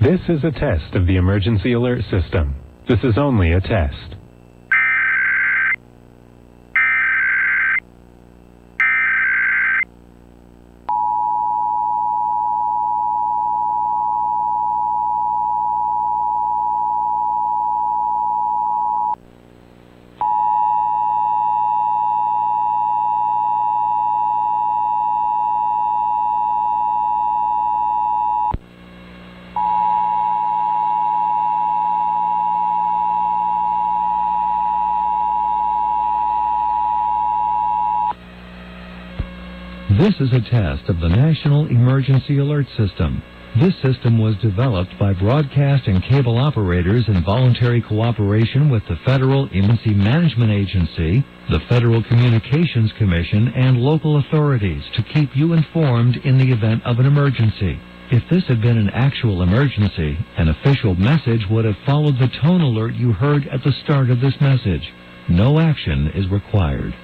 This is a test of the emergency alert system. This is only a test. This is a test of the National Emergency Alert System. This system was developed by broadcast and cable operators in voluntary cooperation with the Federal Emergency Management Agency, the Federal Communications Commission, and local authorities to keep you informed in the event of an emergency. If this had been an actual emergency, an official message would have followed the tone alert you heard at the start of this message. No action is required.